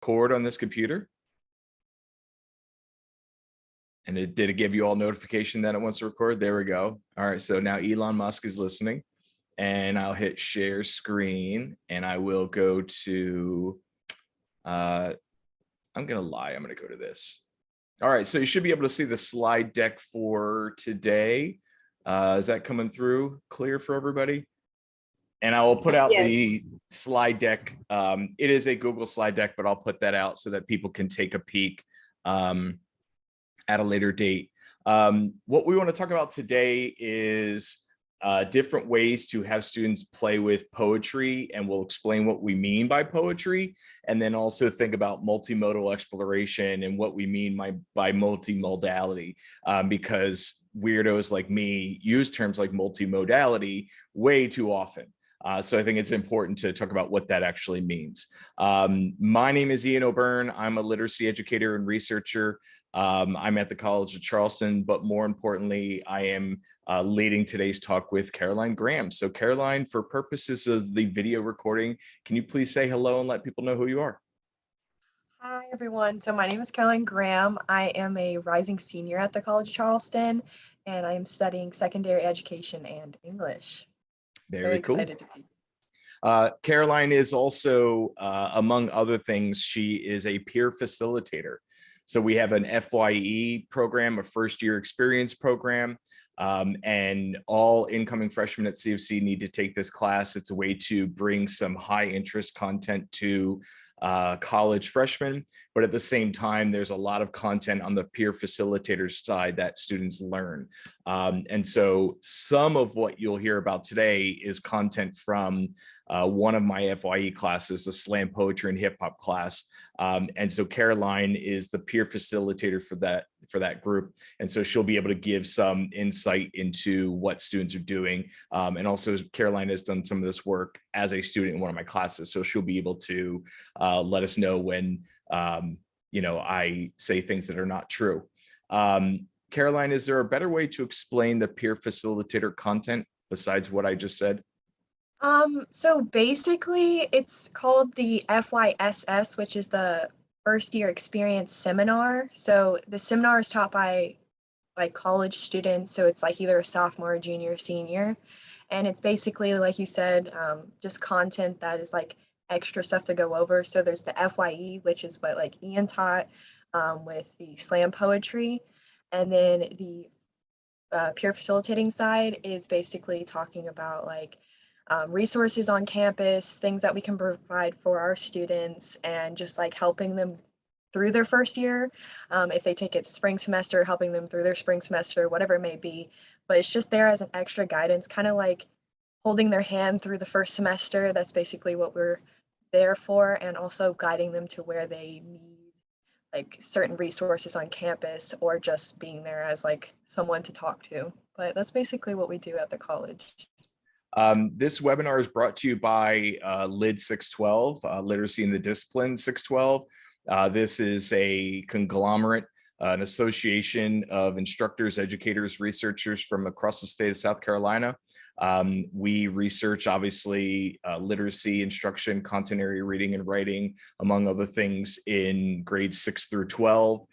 record on this computer? And did it give you all notification that it wants to record? There we go. All right, so now Elon Musk is listening, and I'll hit share screen, and I will go to, I'm gonna lie, I'm gonna go to this. All right, so you should be able to see the slide deck for today. Is that coming through clear for everybody? And I will put out the slide deck. It is a Google slide deck, but I'll put that out so that people can take a peek at a later date. What we want to talk about today is different ways to have students play with poetry, and we'll explain what we mean by poetry, and then also think about multimodal exploration and what we mean by multimodality, because weirdos like me use terms like multimodality way too often. So I think it's important to talk about what that actually means. My name is Ian O'Byrne. I'm a literacy educator and researcher. I'm at the College of Charleston, but more importantly, I am leading today's talk with Caroline Graham. So Caroline, for purposes of the video recording, can you please say hello and let people know who you are? Hi, everyone. So my name is Caroline Graham. I am a rising senior at the College of Charleston, and I am studying secondary education and English. Very cool. Excited to be. Caroline is also, among other things, she is a peer facilitator. So we have an FYE program, a first year experience program, and all incoming freshmen at CFC need to take this class. It's a way to bring some high interest content to college freshmen, but at the same time, there's a lot of content on the peer facilitator side that students learn. And so some of what you'll hear about today is content from one of my FYE classes, the slam poetry and hip hop class. And so Caroline is the peer facilitator for that group. And so she'll be able to give some insight into what students are doing. And also Caroline has done some of this work as a student in one of my classes. So she'll be able to let us know when, I say things that are not true. Caroline, is there a better way to explain the peer facilitator content besides what I just said? So basically it's called the FYSS, which is the first year experience seminar. So the seminar is taught by college students. So it's like either a sophomore, junior, or senior. And it's basically, like you said, just content that is like extra stuff to go over. So there's the FYE, which is what like Ian taught with the slam poetry. And then the peer facilitating side is basically talking about like resources on campus, things that we can provide for our students, and just like helping them through their first year. If they take it spring semester, helping them through their spring semester, whatever it may be. But it's just there as an extra guidance, kind of like holding their hand through the first semester. That's basically what we're there for, and also guiding them to where they need like certain resources on campus, or just being there as like someone to talk to. But that's basically what we do at the college. This webinar is brought to you by LID 612, Literacy in the Discipline 612. This is a conglomerate, an association of instructors, educators, researchers from across the state of South Carolina. We research, obviously, literacy, instruction, content area reading and writing, among other things, in grades 6 through 12.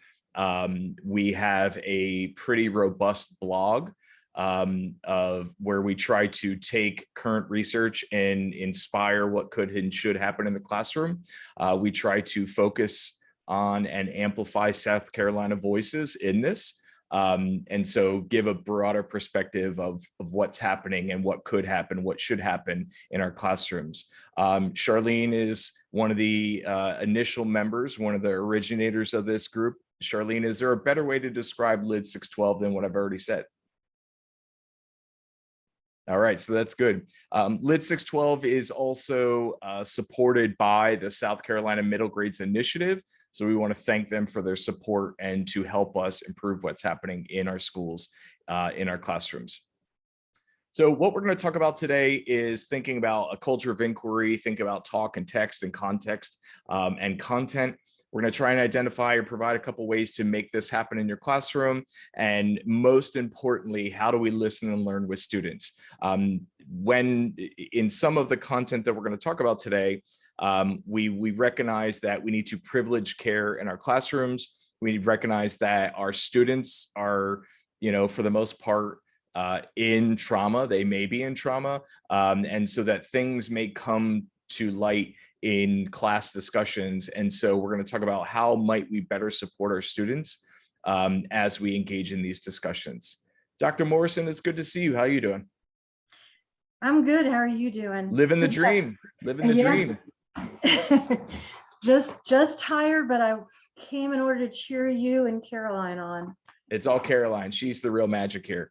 We have a pretty robust blog of where we try to take current research and inspire what could and should happen in the classroom. We try to focus on and amplify South Carolina voices in this, and so give a broader perspective of what's happening and what could happen, what should happen in our classrooms. Charlene is one of the initial members, one of the originators of this group. Charlene, is there a better way to describe LID 612 than what I've already said? All right, so that's good. LID 612 is also supported by the South Carolina Middle Grades Initiative. So we want to thank them for their support and to help us improve what's happening in our schools, in our classrooms. So what we're going to talk about today is thinking about a culture of inquiry, think about talk and text and context and content. We're going to try and identify or provide a couple ways to make this happen in your classroom. And most importantly, how do we listen and learn with students? When in some of the content that we're going to talk about today, We recognize that we need to privilege care in our classrooms. We recognize that our students are, for the most part, in trauma. They may be in trauma. And so that things may come to light in class discussions. And so we're going to talk about how might we better support our students as we engage in these discussions. Dr. Morrison, it's good to see you. How are you doing? I'm good. How are you doing? Living the dream. Living the dream. just tired, but I came in order to cheer you and Caroline on. It's all Caroline. She's the real magic here.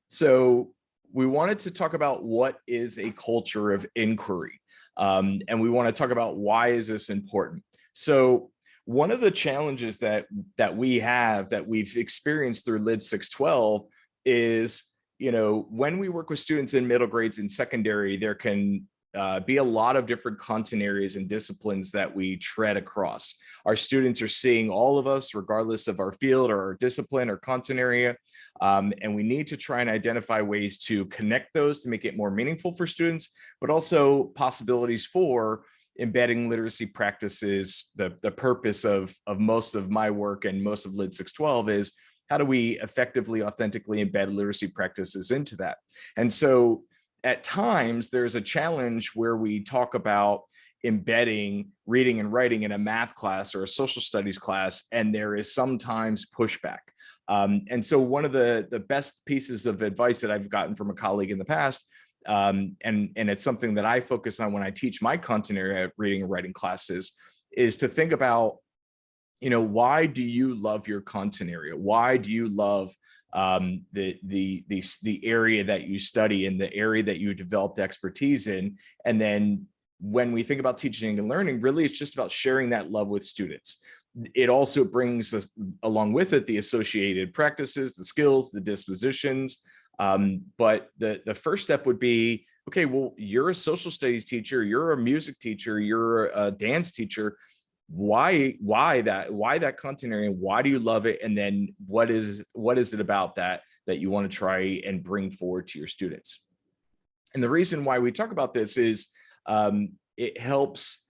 So we wanted to talk about what is a culture of inquiry. And we want to talk about why is this important. So one of the challenges that we've experienced through LID 612 is, when we work with students in middle grades and secondary, there can be a lot of different content areas and disciplines that we tread across. Our students are seeing all of us, regardless of our field or our discipline or content area. And we need to try and identify ways to connect those to make it more meaningful for students, but also possibilities for embedding literacy practices. The purpose of most of my work and most of LID 612 is how do we effectively, authentically embed literacy practices into that? And so at times there's a challenge where we talk about embedding reading and writing in a math class or a social studies class, and there is sometimes pushback. And so one of the best pieces of advice that I've gotten from a colleague in the past, and it's something that I focus on when I teach my content area reading and writing classes, is to think about, why do you love your content area? Why do you love the area that you study and the area that you developed expertise in? And then when we think about teaching and learning, really it's just about sharing that love with students. It also brings us along with it the associated practices, the skills, the dispositions. But the first step would be, okay, well, you're a social studies teacher, you're a music teacher, you're a dance teacher. Why that content area? Why do you love it? And then what is it about that you want to try and bring forward to your students? And the reason why we talk about this is it helps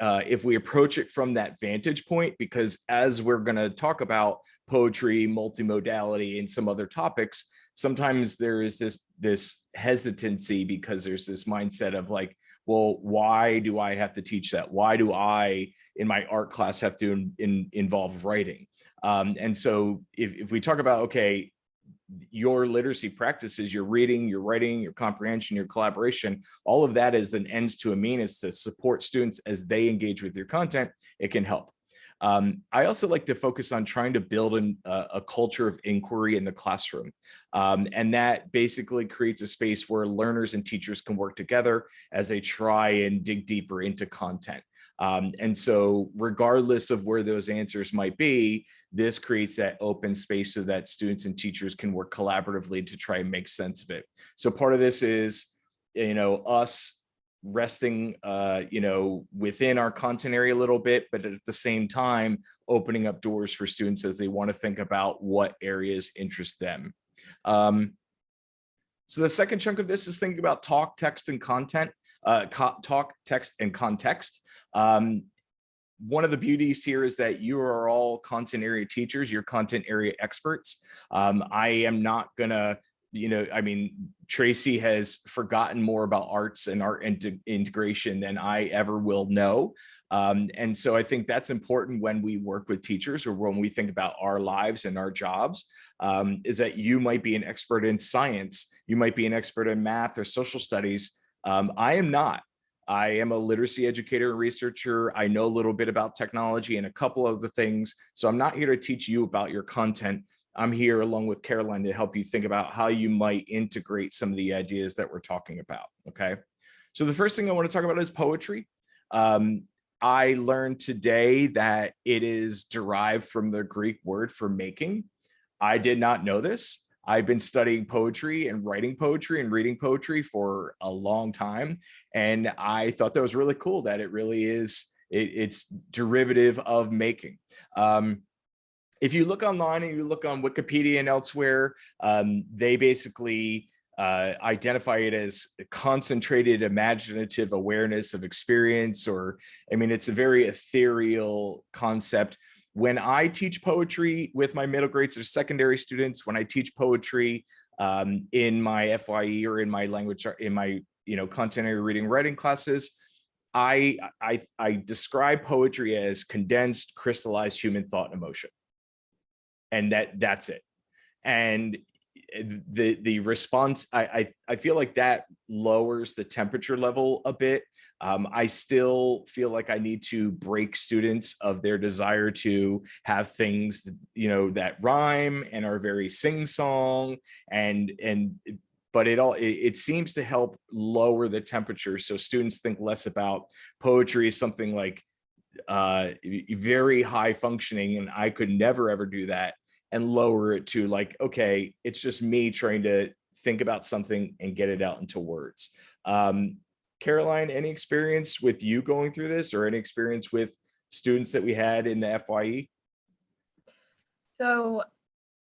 if we approach it from that vantage point, because as we're going to talk about poetry, multimodality, and some other topics, sometimes there is this hesitancy because there's this mindset of like, well, why do I have to teach that? Why do I, in my art class, have to involve writing? And so if we talk about, okay, your literacy practices, your reading, your writing, your comprehension, your collaboration, all of that is an ends to a means to support students as they engage with your content, it can help. I also like to focus on trying to build a culture of inquiry in the classroom. And that basically creates a space where learners and teachers can work together as they try and dig deeper into content. And so regardless of where those answers might be, this creates that open space so that students and teachers can work collaboratively to try and make sense of it. So part of this is, us resting, within our content area a little bit, but at the same time, opening up doors for students as they want to think about what areas interest them. So the second chunk of this is thinking about talk, text, and content. Talk, text, and context. One of the beauties here is that you are all content area teachers, you're content area experts. I am not gonna, Tracy has forgotten more about arts and art integration than I ever will know. And so I think that's important when we work with teachers or when we think about our lives and our jobs, is that you might be an expert in science, you might be an expert in math or social studies. I am not. I am a literacy educator and researcher. I know a little bit about technology and a couple of the things. So I'm not here to teach you about your content. I'm here along with Caroline to help you think about how you might integrate some of the ideas that we're talking about, okay? So the first thing I want to talk about is poetry. I learned today that it is derived from the Greek word for making. I did not know this. I've been studying poetry and writing poetry and reading poetry for a long time. And I thought that was really cool that it really is, it's derivative of making. If you look online and you look on Wikipedia and elsewhere, they basically identify it as concentrated imaginative awareness of experience, or, I mean, it's a very ethereal concept. When I teach poetry with my middle grades or secondary students, when I teach poetry in my FYE or in my language, in my, you know, content area reading writing classes, I describe poetry as condensed, crystallized human thought and emotion. And that's it. And the response, I feel like that lowers the temperature level a bit. I still feel like I need to break students of their desire to have things, you know, that rhyme and are very sing-song, but it seems to help lower the temperature, so students think less about poetry as something like very high functioning, and I could never ever do that, and lower it to like, okay, it's just me trying to think about something and get it out into words. Caroline, any experience with you going through this, or any experience with students that we had in the FYE? So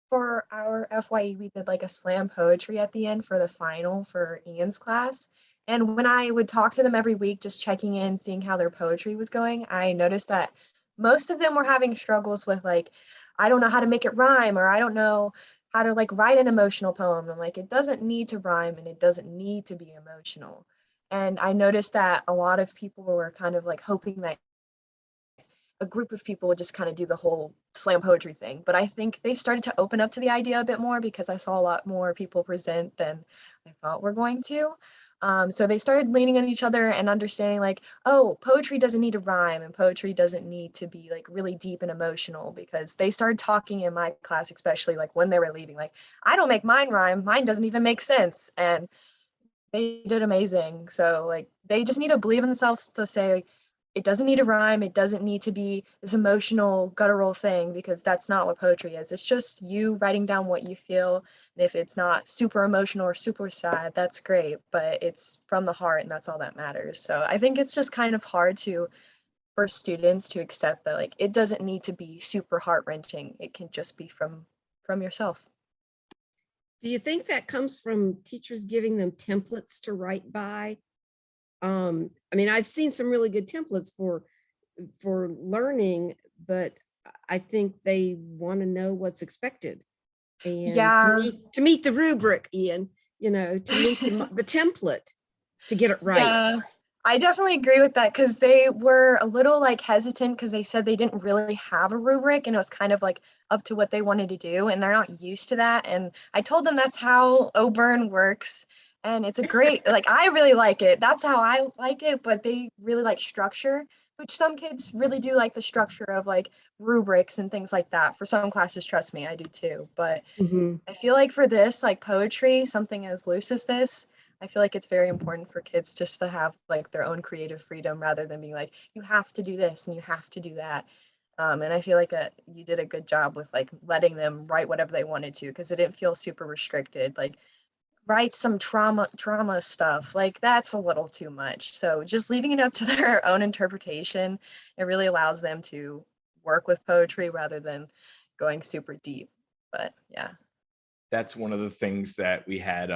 for our FYE, we did like a slam poetry at the end for the final for Ian's class. And when I would talk to them every week, just checking in, seeing how their poetry was going, I noticed that most of them were having struggles with like, I don't know how to make it rhyme, or I don't know how to like write an emotional poem. I'm like, it doesn't need to rhyme and it doesn't need to be emotional. And I noticed that a lot of people were kind of like hoping that a group of people would just kind of do the whole slam poetry thing. But I think they started to open up to the idea a bit more because I saw a lot more people present than I thought were going to. So they started leaning on each other and understanding like, oh, poetry doesn't need to rhyme and poetry doesn't need to be like really deep and emotional, because they started talking in my class, especially like when they were leaving, like, I don't make mine rhyme, mine doesn't even make sense. And they did amazing. So like they just need to believe in themselves to say like, it doesn't need to rhyme, it doesn't need to be this emotional guttural thing, because that's not what poetry is. It's just you writing down what you feel. And if it's not super emotional or super sad, that's great, but it's from the heart and that's all that matters. So I think it's just kind of hard for students to accept that like it doesn't need to be super heart-wrenching. It can just be from yourself. Do you think that comes from teachers giving them templates to write by? I mean, I've seen some really good templates for learning, but I think they want to know what's expected. And Yeah. to meet the rubric, Ian, you know, to meet the template to get it right. Yeah, I definitely agree with that, because they were a little like hesitant because they said they didn't really have a rubric and it was kind of like up to what they wanted to do and they're not used to that. And I told them that's how Oburn works. And it's a great, like, I really like it. That's how I like it, but they really like structure, which some kids really do like the structure of like rubrics and things like that. For some classes, trust me, I do too. But Mhm. I feel like for this, like poetry, something as loose as this, I feel like it's very important for kids just to have like their own creative freedom rather than being like, you have to do this and you have to do that. And I feel like you did a good job with like letting them write whatever they wanted to, because it didn't feel super restricted. Like, write some trauma stuff, like that's a little too much. So just leaving it up to their own interpretation, it really allows them to work with poetry rather than going super deep. But yeah. That's one of the things that we had,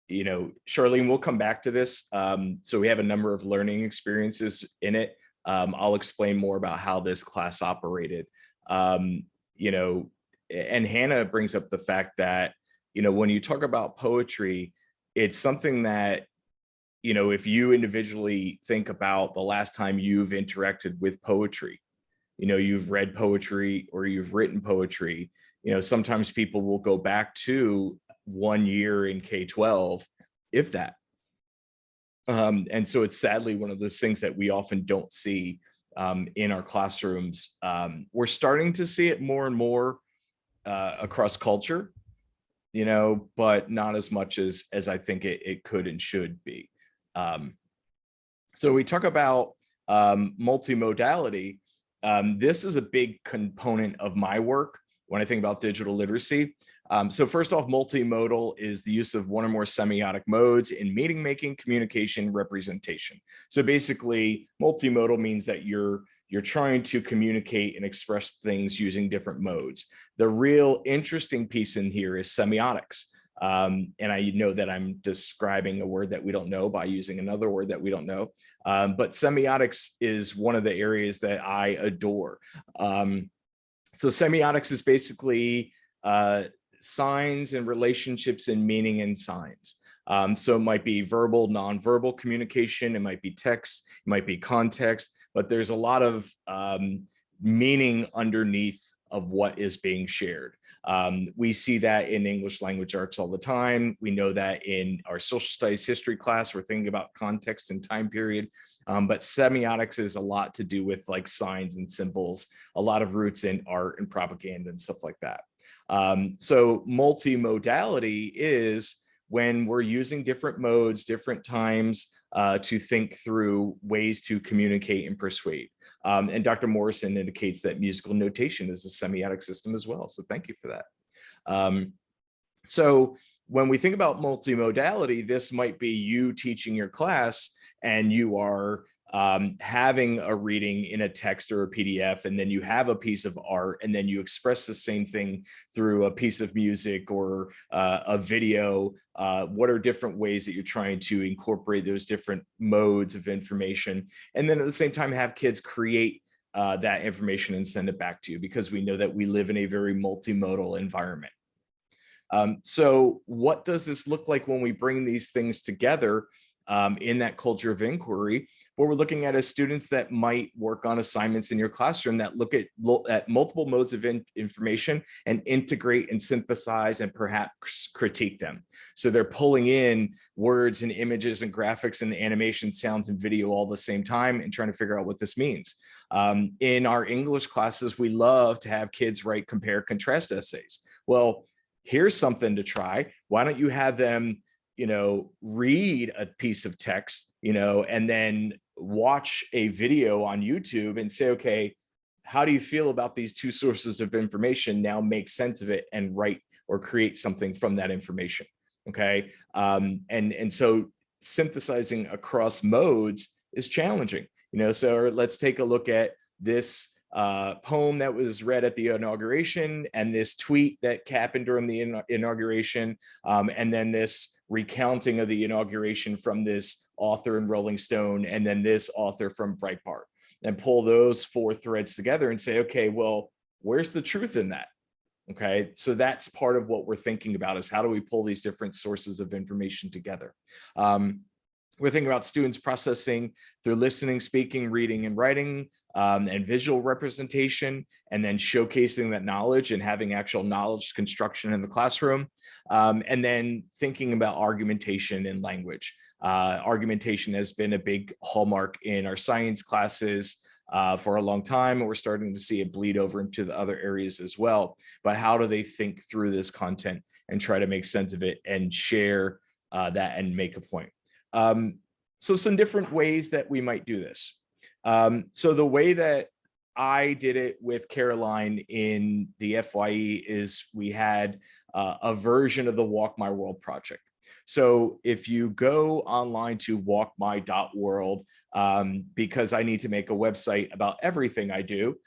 you know, Charlene, we'll come back to this. So we have a number of learning experiences in it. I'll explain more about how this class operated. You know, and Hannah brings up the fact that, you know, when you talk about poetry, it's something that, you know, if you individually think about the last time you've interacted with poetry, you know, you've read poetry or you've written poetry, you know, sometimes people will go back to 1 year in K-12, if that. And so it's sadly one of those things that we often don't see in our classrooms. We're starting to see it more and more across culture, you know, but not as much as I think it could and should be. So we talk about multimodality. This is a big component of my work when I think about digital literacy. So first off, multimodal is the use of one or more semiotic modes in meaning making, communication, representation. So basically, multimodal means that you're trying to communicate and express things using different modes. The real interesting piece in here is semiotics. And I know that I'm describing a word that we don't know by using another word that we don't know. But semiotics is one of the areas that I adore. So semiotics is basically signs and relationships and meaning in signs. So it might be verbal, nonverbal communication, it might be text, it might be context, but there's a lot of meaning underneath of what is being shared. We see that in English language arts all the time. We know that in our social studies history class, we're thinking about context and time period. But semiotics is a lot to do with like signs and symbols, a lot of roots in art and propaganda and stuff like that. So multimodality is when we're using different modes, different times to think through ways to communicate and persuade. And Dr. Morrison indicates that musical notation is a semiotic system as well. So thank you for that. So when we think about multimodality, this might be you teaching your class and you are having a reading in a text or a PDF, and then you have a piece of art, and then you express the same thing through a piece of music or a video. What are different ways that you're trying to incorporate those different modes of information? And then at the same time, have kids create that information and send it back to you, because we know that we live in a very multimodal environment. So what does this look like when we bring these things together in that culture of inquiry? What we're looking at is students that might work on assignments in your classroom that look at multiple modes of information and integrate and synthesize and perhaps critique them. So they're pulling in words and images and graphics and animation, sounds and video all at the same time and trying to figure out what this means. In our English classes, we love to have kids write compare contrast essays. Well, here's something to try. Why don't you have them, read a piece of text, and then watch a video on YouTube and say, okay, how do you feel about these two sources of information? Now make sense of it and write or create something from that information. Okay. And so synthesizing across modes is challenging, so let's take a look at this poem that was read at the inauguration, and this tweet that happened during the inauguration, and then this recounting of the inauguration from this author in Rolling Stone, and then this author from Breitbart, and pull those four threads together and say, okay, well, where's the truth in that? Okay, so that's part of what we're thinking about, is how do we pull these different sources of information together? We're thinking about students processing through listening, speaking, reading, and writing, and visual representation, and then showcasing that knowledge and having actual knowledge construction in the classroom. And then thinking about argumentation and language. Argumentation has been a big hallmark in our science classes for a long time, and we're starting to see it bleed over into the other areas as well. But how do they think through this content and try to make sense of it and share that and make a point? So some different ways that we might do this. So the way that I did it with Caroline in the FYE is we had a version of the Walk My World project. So if you go online to walkmy.world, because I need to make a website about everything I do,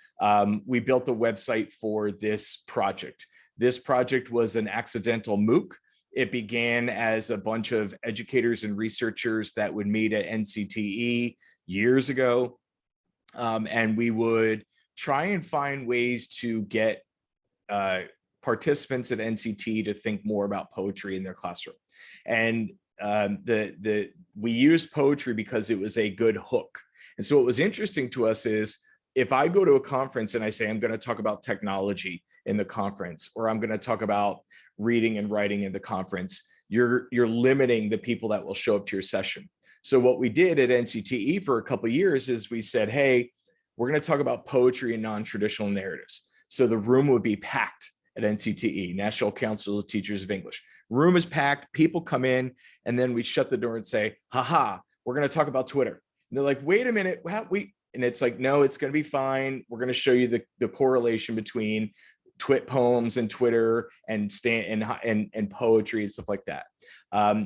we built a website for this project. This project was an accidental MOOC. It began as a bunch of educators and researchers that would meet at NCTE years ago. And we would try and find ways to get participants at NCT to think more about poetry in their classroom. And we used poetry because it was a good hook. And so what was interesting to us is, if I go to a conference and I say, I'm going to talk about technology in the conference, or I'm going to talk about reading and writing in the conference, you're limiting the people that will show up to your session. So what we did at NCTE for a couple of years is we said, hey, we're going to talk about poetry and non-traditional narratives. So the room would be packed at NCTE, National Council of Teachers of English. Room is packed, people come in, and then we shut the door and say, haha, we're going to talk about Twitter. And they're like, wait a minute, and it's like, no, it's going to be fine. We're going to show you the correlation between twit poems and Twitter and poetry and stuff like that.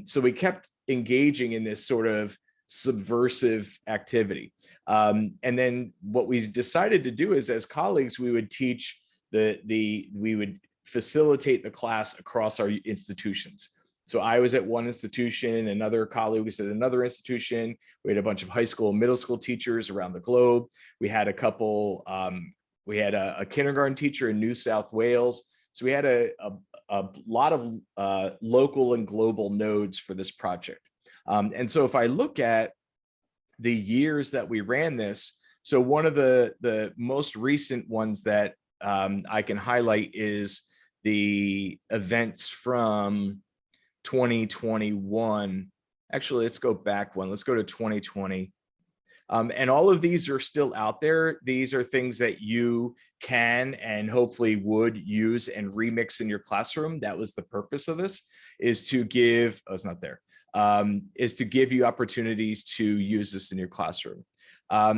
So we kept engaging in this sort of subversive activity. And then what we decided to do is, as colleagues, we would teach we would facilitate the class across our institutions. So I was at one institution, another colleague was at another institution. We had a bunch of high school and middle school teachers around the globe. We had a couple, we had a kindergarten teacher in New South Wales. So we had a lot of local and global nodes for this project. And so if I look at the years that we ran this, so one of the most recent ones that I can highlight is the events from 2021. Actually, let's go back one. Let's go to 2020. And all of these are still out there. These are things that you can and hopefully would use and remix in your classroom. That was the purpose of this, is to give, oh, it's not there, is to give you opportunities to use this in your classroom.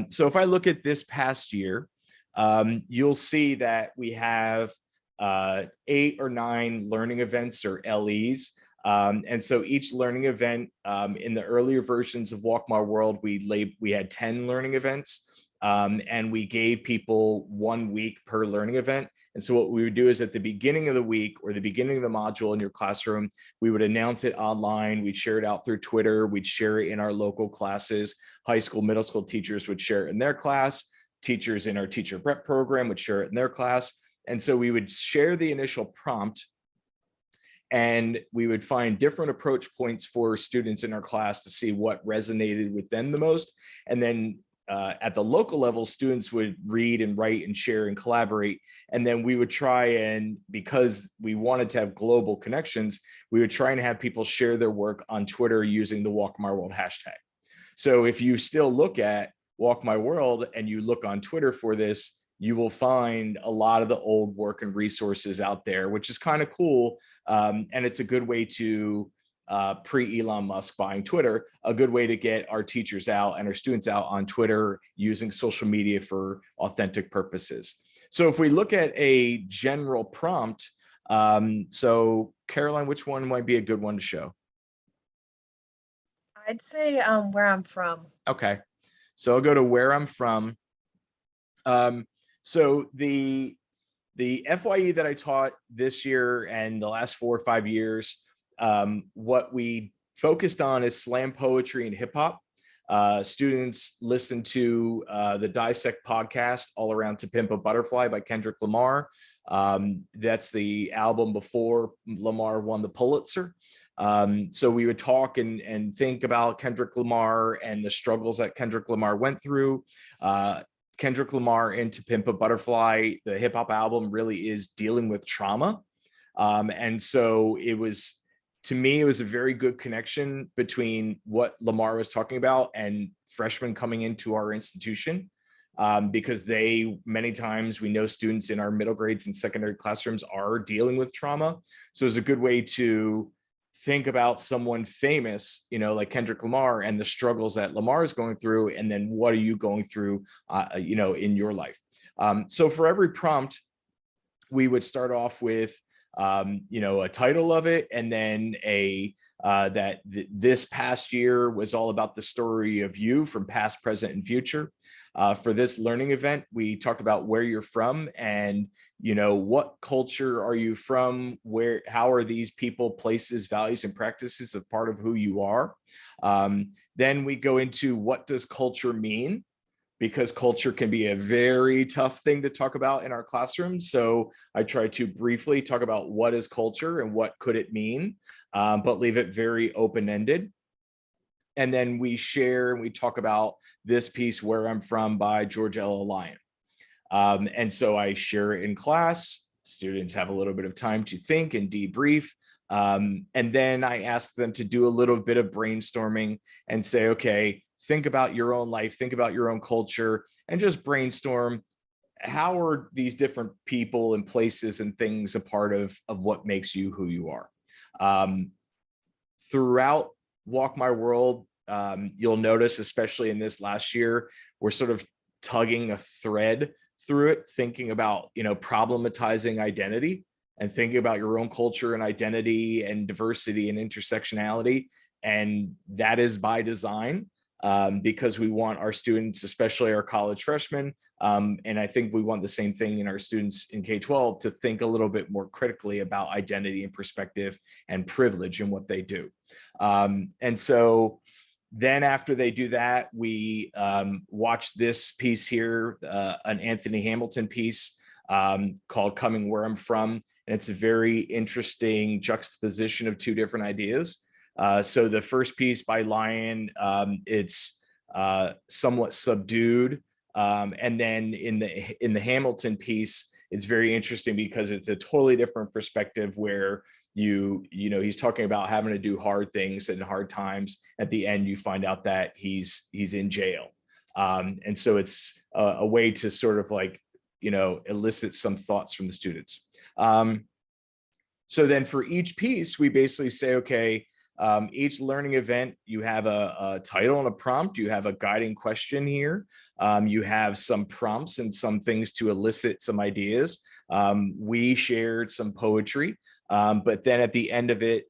So if I look at this past year, you'll see that we have 8 or 9 learning events, or LEs. And so each learning event, in the earlier versions of Walk My World, we had 10 learning events, and we gave people 1 week per learning event. And so what we would do is at the beginning of the week or the beginning of the module in your classroom, we would announce it online. We'd share it out through Twitter. We'd share it in our local classes. High school, middle school teachers would share it in their class. Teachers in our teacher prep program would share it in their class. And so we would share the initial prompt, and we would find different approach points for students in our class to see what resonated with them the most. And then at the local level, students would read and write and share and collaborate. And then we would try, and because we wanted to have global connections, we would try and have people share their work on Twitter using the Walk My World hashtag. So if you still look at Walk My World and you look on Twitter for this, you will find a lot of the old work and resources out there, which is kind of cool. And it's a good way to, pre-Elon Musk buying Twitter, a good way to get our teachers out and our students out on Twitter using social media for authentic purposes. So if we look at a general prompt, so Caroline, which one might be a good one to show? I'd say where I'm from. Okay, so I'll go to where I'm from. So the FYE that I taught this year and the last 4 or 5 years, what we focused on is slam poetry and hip hop. Students listen to the Dissect podcast, All Around to Pimp a Butterfly by Kendrick Lamar. That's the album before Lamar won the Pulitzer. So we would talk and think about Kendrick Lamar and the struggles that Kendrick Lamar went through. Kendrick Lamar in To Pimp a Butterfly, the hip hop album, really is dealing with trauma. And so it was, to me, it was a very good connection between what Lamar was talking about and freshmen coming into our institution, because many times we know students in our middle grades and secondary classrooms are dealing with trauma. So it's a good way to think about someone famous, like Kendrick Lamar, and the struggles that Lamar is going through, and then what are you going through, in your life. So for every prompt, we would start off with, a title of it, and then this past year was all about the story of you from past, present, and future. For this learning event, we talked about where you're from and, what culture are you from? How are these people, places, values, and practices a part of who you are? Then we go into what does culture mean? Because culture can be a very tough thing to talk about in our classrooms. So I try to briefly talk about what is culture and what could it mean, but leave it very open-ended. And then we share and we talk about this piece, Where I'm From, by George L. Lyon. And so I share it in class. Students have a little bit of time to think and debrief. And then I ask them to do a little bit of brainstorming and say, okay, think about your own life, think about your own culture, and just brainstorm, how are these different people and places and things a part of what makes you who you are? Throughout Walk My World, you'll notice, especially in this last year, we're sort of tugging a thread through it, thinking about, problematizing identity and thinking about your own culture and identity and diversity and intersectionality. And that is by design. because we want our students, especially our college freshmen, and I think we want the same thing in our students in K-12, to think a little bit more critically about identity and perspective and privilege in what they do. And so then after they do that, we watch this piece here, an Anthony Hamilton piece called Coming Where I'm From. And it's a very interesting juxtaposition of two different ideas. So the first piece by Lyon, it's somewhat subdued. And then in the Hamilton piece, it's very interesting because it's a totally different perspective where you know, he's talking about having to do hard things and hard times. At the end, you find out that he's in jail. And so it's a way to sort of like, you know, elicit some thoughts from the students. So then for each piece, we basically say, okay, each learning event, you have a title and a prompt, you have a guiding question here, you have some prompts and some things to elicit some ideas. We shared some poetry, but then at the end of it,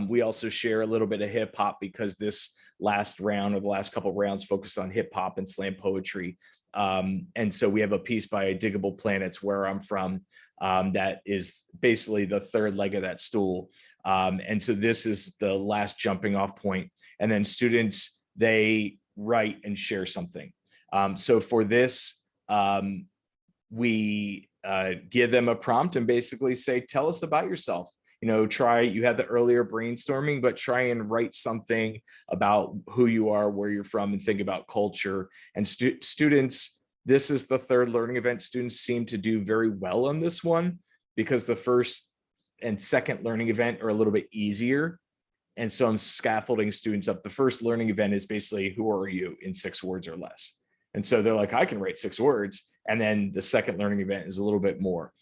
we also share a little bit of hip hop, because this last round, of the last couple of rounds, focused on hip hop and slam poetry. And so we have a piece by Diggable Planets, Where I'm From, that is basically the third leg of that stool. And so this is the last jumping off point. And then students, they write and share something. So for this, we give them a prompt and basically say, tell us about yourself. You know, you had the earlier brainstorming, but try and write something about who you are, where you're from, and think about culture. And students, this is the third learning event. Students seem to do very well on this one, because the first and second learning event are a little bit easier. And so I'm scaffolding students up. The first learning event is basically, who are you in 6 words or less? And so they're like, I can write 6 words. And then the second learning event is a little bit more.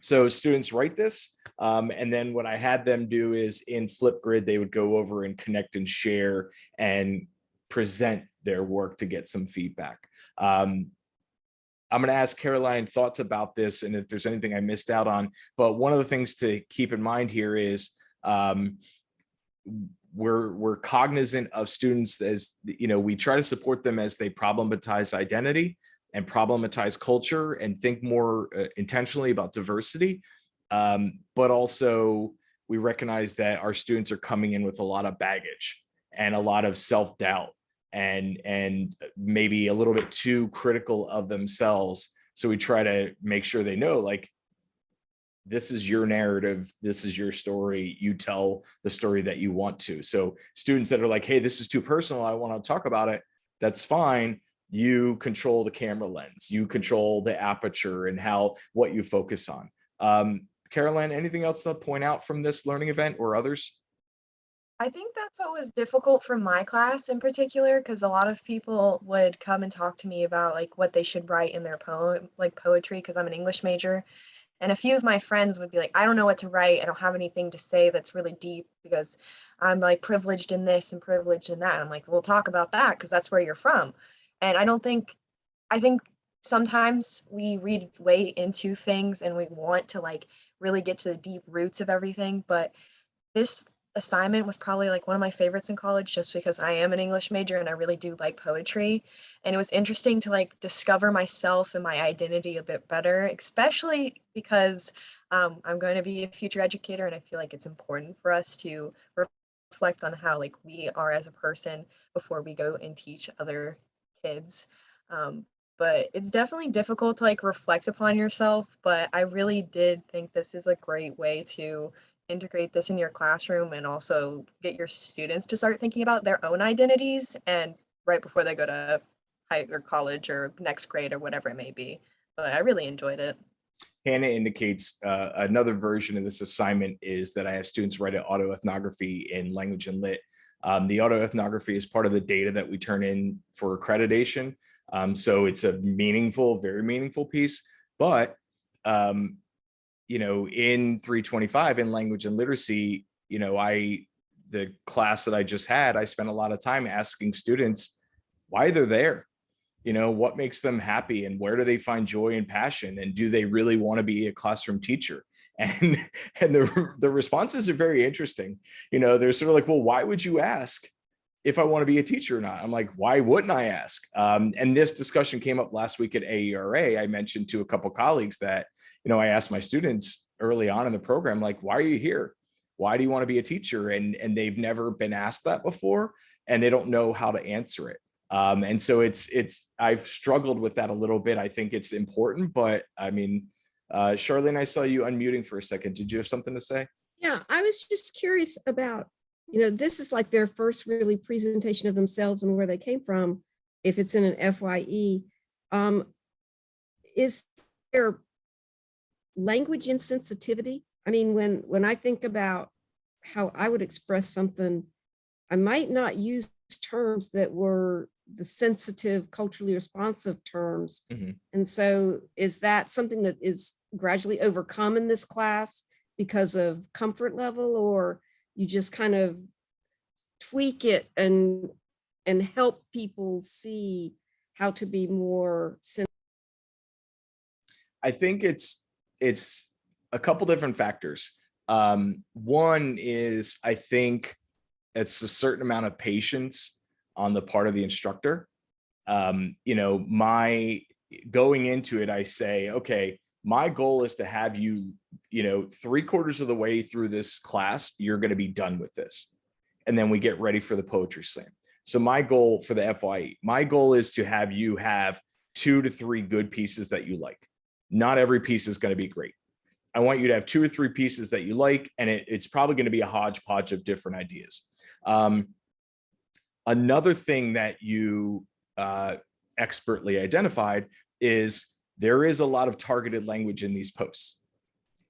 So students write this, and then what I had them do is in Flipgrid, they would go over and connect and share and present their work to get some feedback. I'm going to ask Caroline thoughts about this and if there's anything I missed out on. But one of the things to keep in mind here is we're cognizant of students, as you know, we try to support them as they problematize identity and problematize culture and think more intentionally about diversity. But also we recognize that our students are coming in with a lot of baggage and a lot of self-doubt and maybe a little bit too critical of themselves. So we try to make sure they know, like, this is your narrative, this is your story, you tell the story that you want to. So students that are like, hey, this is too personal, I want to talk about it, that's fine. You control the camera lens, you control the aperture and what you focus on. Caroline, anything else to point out from this learning event or others? I think that's what was difficult for my class in particular, because a lot of people would come and talk to me about like what they should write in their poem, like poetry, because I'm an English major. And a few of my friends would be like, I don't know what to write. I don't have anything to say that's really deep because I'm like privileged in this and privileged in that. I'm like, we'll talk about that because that's where you're from. And I think sometimes we read way into things and we want to like really get to the deep roots of everything. But this assignment was probably like one of my favorites in college, just because I am an English major and I really do like poetry. And it was interesting to like discover myself and my identity a bit better, especially because I'm going to be a future educator. And I feel like it's important for us to reflect on how like we are as a person before we go and teach other kids. But it's definitely difficult to like reflect upon yourself. But I really did think this is a great way to integrate this in your classroom and also get your students to start thinking about their own identities and right before they go to high or college or next grade or whatever it may be. But I really enjoyed it. Hannah indicates another version of this assignment is that I have students write an autoethnography in language and lit. The autoethnography is part of the data that we turn in for accreditation. So it's a meaningful, very meaningful piece. But, you know, in 325 in language and literacy, you know, the class that I just had, I spent a lot of time asking students why they're there. You know, what makes them happy and where do they find joy and passion? And do they really want to be a classroom teacher? And the responses are very interesting. You know, they're sort of like, well, why would you ask? if I want to be a teacher or not. I'm like, why wouldn't I ask? And this discussion came up last week at AERA. I mentioned to a couple colleagues that, I asked my students early on in the program, like, why are you here? Why do you want to be a teacher? And they've never been asked that before, and they don't know how to answer it. And so I've struggled with that a little bit. I think it's important, but I mean, Charlene, I saw you unmuting for a second. Did you have something to say? Yeah, I was just curious about, this is like their first really presentation of themselves and where they came from, if it's in an FYE. Is there language insensitivity? I mean, when I think about how I would express something, I might not use terms that were the sensitive, culturally responsive terms. Mm-hmm. And so is that something that is gradually overcome in this class because of comfort level, or you just kind of tweak it and help people see how to be more sensitive? I think it's a couple different factors. One is, I think it's a certain amount of patience on the part of the instructor. My going into it, I say, okay, my goal is to have you, 3/4 of the way through this class, you're going to be done with this. And then we get ready for the poetry slam. So my goal for the FYE, my goal is to have you have 2 to 3 good pieces that you like. Not every piece is going to be great. I want you to have 2 or 3 pieces that you like, and it's probably going to be a hodgepodge of different ideas. Another thing that you expertly identified is there is a lot of targeted language in these posts.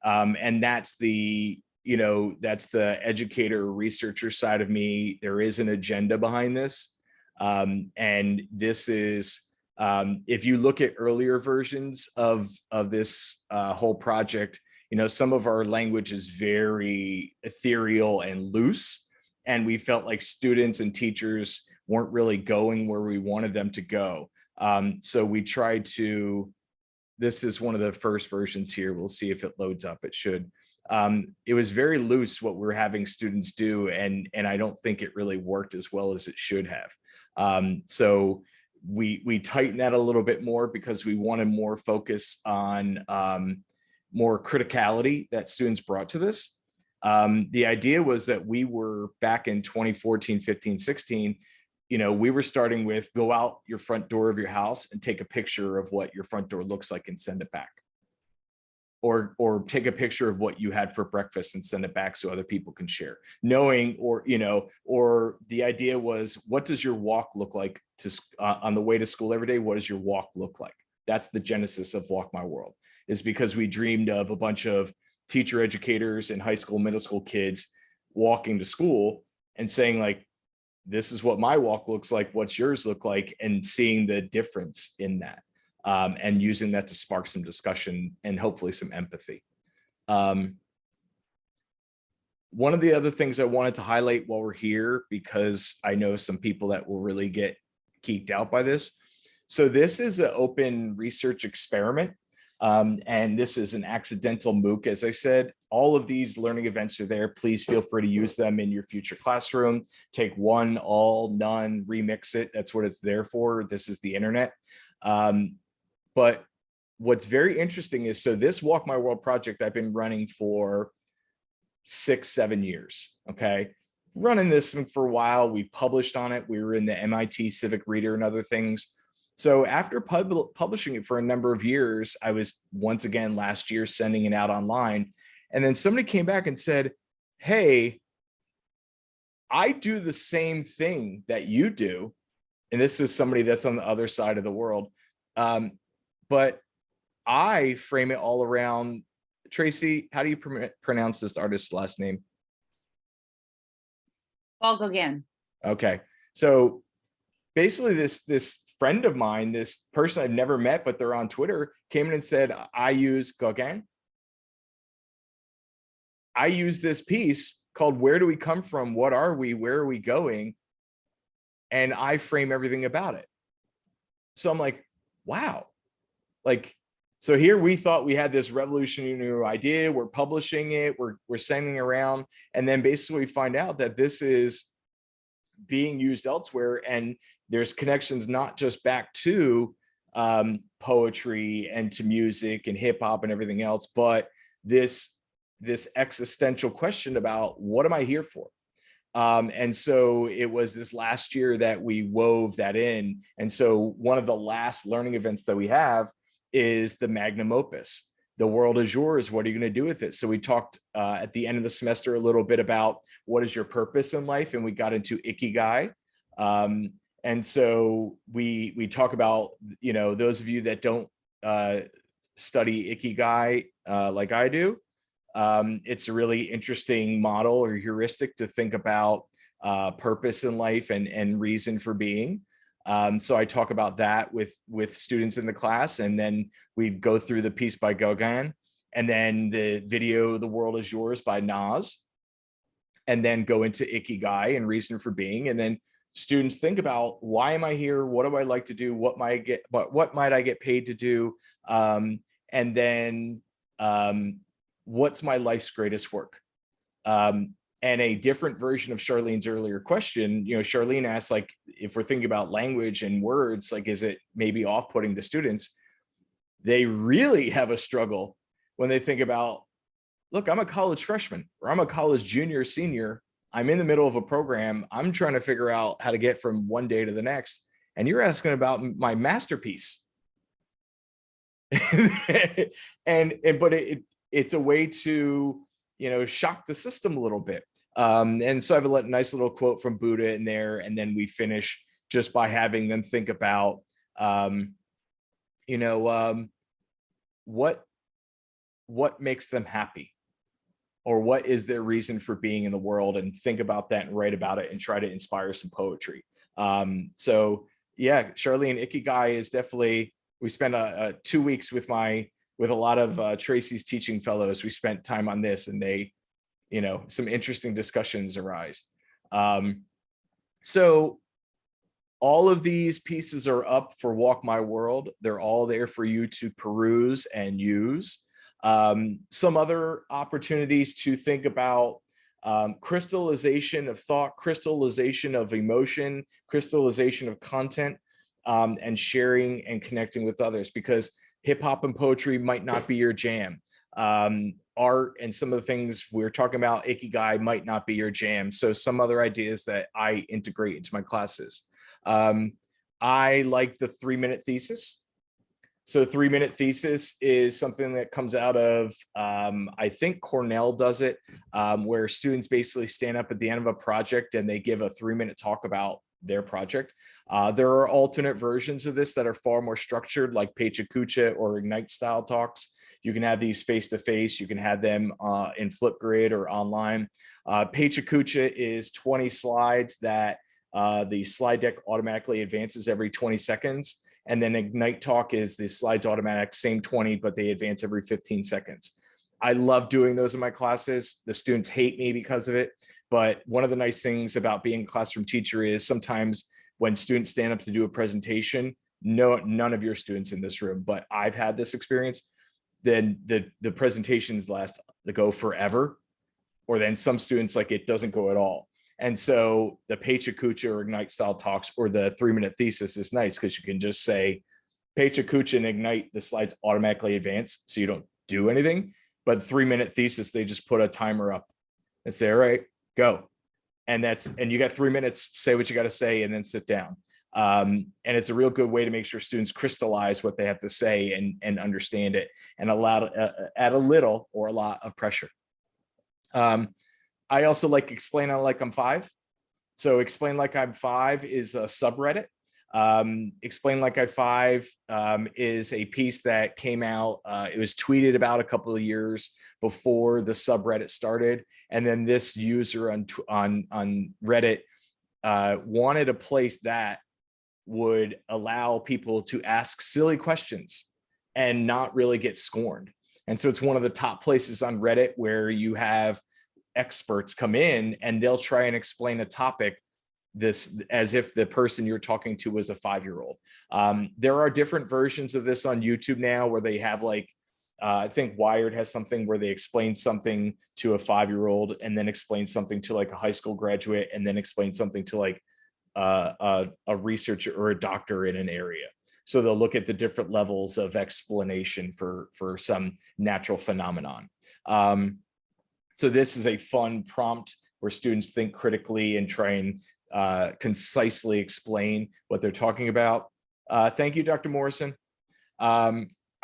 And that's the educator researcher side of me. There is an agenda behind this. And this is, if you look at earlier versions of this whole project, some of our language is very ethereal and loose. And we felt like students and teachers weren't really going where we wanted them to go. So we tried to, this is one of the first versions here. We'll see if it loads up. It should. It was very loose what we're having students do, and I don't think it really worked as well as it should have. So we tightened that a little bit more because we wanted more focus on more criticality that students brought to this. The idea was that we were back in 2014, 15, 16, we were starting with go out your front door of your house and take a picture of what your front door looks like and send it back. Or take a picture of what you had for breakfast and send it back so other people can share. Knowing, or the idea was, what does your walk look like on the way to school every day? What does your walk look like? That's the genesis of Walk My World, is because we dreamed of a bunch of teacher educators and high school, middle school kids walking to school and saying, like, this is what my walk looks like, what's yours look like, and seeing the difference in that, and using that to spark some discussion and hopefully some empathy. One of the other things I wanted to highlight while we're here, because I know some people that will really get geeked out by this. So this is an open research experiment. And this is an accidental MOOC, as I said. All of these learning events are there. Please feel free to use them in your future classroom. Take one, all, none, remix it. That's what it's there for. This is the internet. But what's very interesting is, so this Walk My World project I've been running for 6-7 years, okay? Running this for a while. We published on it. We were in the MIT Civic Reader and other things. So after publishing it for a number of years, I was once again last year sending it out online. And then somebody came back and said, hey, I do the same thing that you do. And this is somebody that's on the other side of the world. But I frame it all around. Tracy, how do you pronounce this artist's last name? I'll go again. Okay. So basically this friend of mine, this person I've never met, but they're on Twitter, came in and said, I use Gauguin. I use this piece called Where Do We Come From? What Are We? Where Are We Going? And I frame everything about it. So I'm like, wow. Like, so here we thought we had this revolutionary idea. We're publishing it. We're sending it around. And then basically we find out that this is being used elsewhere. And there's connections not just back to poetry and to music and hip hop and everything else, but this existential question about what am I here for? And so it was this last year that we wove that in. And so one of the last learning events that we have is the magnum opus. The world is yours. What are you going to do with it? So we talked at the end of the semester a little bit about what is your purpose in life, and we got into ikigai. And so we talk about, you know, those of you that don't study ikigai like I do, it's a really interesting model or heuristic to think about purpose in life and reason for being. So I talk about that with students in the class, and then we go through the piece by Gauguin, and then the video "The World Is Yours" by Nas, and then go into ikigai and reason for being, and then students think about, why am I here? What do I like to do? What might I get paid to do? And then what's my life's greatest work? And a different version of Charlene's earlier question, you know, Charlene asked, like, if we're thinking about language and words, like, is it maybe off-putting to students? They really have a struggle when they think about, look, I'm a college freshman, or I'm a college junior or senior. I'm in the middle of a program. I'm trying to figure out how to get from one day to the next. And you're asking about my masterpiece. But it's a way to, you know, shock the system a little bit. And so I have a nice little quote from Buddha in there, and then we finish just by having them think about, what makes them happy, or what is their reason for being in the world, and think about that and write about it and try to inspire some poetry. So yeah, Charlene, ikigai is definitely, we spent 2 weeks with a lot of Tracy's teaching fellows. We spent time on this, and they, you know, some interesting discussions arise. So all of these pieces are up for Walk My World. They're all there for you to peruse and use. Some other opportunities to think about crystallization of thought, crystallization of emotion, crystallization of content, and sharing and connecting with others, because hip hop and poetry might not be your jam. Art and some of the things we're talking about, ikigai, might not be your jam. So some other ideas that I integrate into my classes. I like the 3-minute thesis. So 3-minute thesis is something that comes out of, I think Cornell does it, where students basically stand up at the end of a project and they give a 3-minute talk about their project. There are alternate versions of this that are far more structured, like Pecha Kucha or Ignite style talks. You can have these face-to-face, you can have them in Flipgrid or online. Pecha Kucha is 20 slides that the slide deck automatically advances every 20 seconds. And then Ignite Talk is the slides automatic, same 20, but they advance every 15 seconds. I love doing those in my classes. The students hate me because of it. But one of the nice things about being a classroom teacher is sometimes when students stand up to do a presentation, none of your students in this room, but I've had this experience, then the presentations go forever, or then some students, like, it doesn't go at all. And so the Pecha Kucha or Ignite style talks or the 3-minute thesis is nice, because you can just say Pecha Kucha and Ignite, the slides automatically advance, so you don't do anything. But 3-minute thesis, they just put a timer up and say, all right, go. And you got 3 minutes, say what you got to say, and then sit down. And it's a real good way to make sure students crystallize what they have to say and understand it, and add a little or a lot of pressure. I also like Explain Like I'm 5. So Explain Like I'm 5 is a subreddit. Explain Like I'm 5 is a piece that came out. It was tweeted about a couple of years before the subreddit started. And then this user on Reddit wanted a place that would allow people to ask silly questions and not really get scorned. And so it's one of the top places on Reddit where you have experts come in and they'll try and explain a topic this as if the person you're talking to was a 5-year-old. There are different versions of this on YouTube now where they have like I think Wired has something where they explain something to a 5-year-old and then explain something to like a high school graduate and then explain something to like a researcher or a doctor in an area. So they'll look at the different levels of explanation for some natural phenomenon. So this is a fun prompt where students think critically and try and concisely explain what they're talking about. Thank you, Dr. Morrison.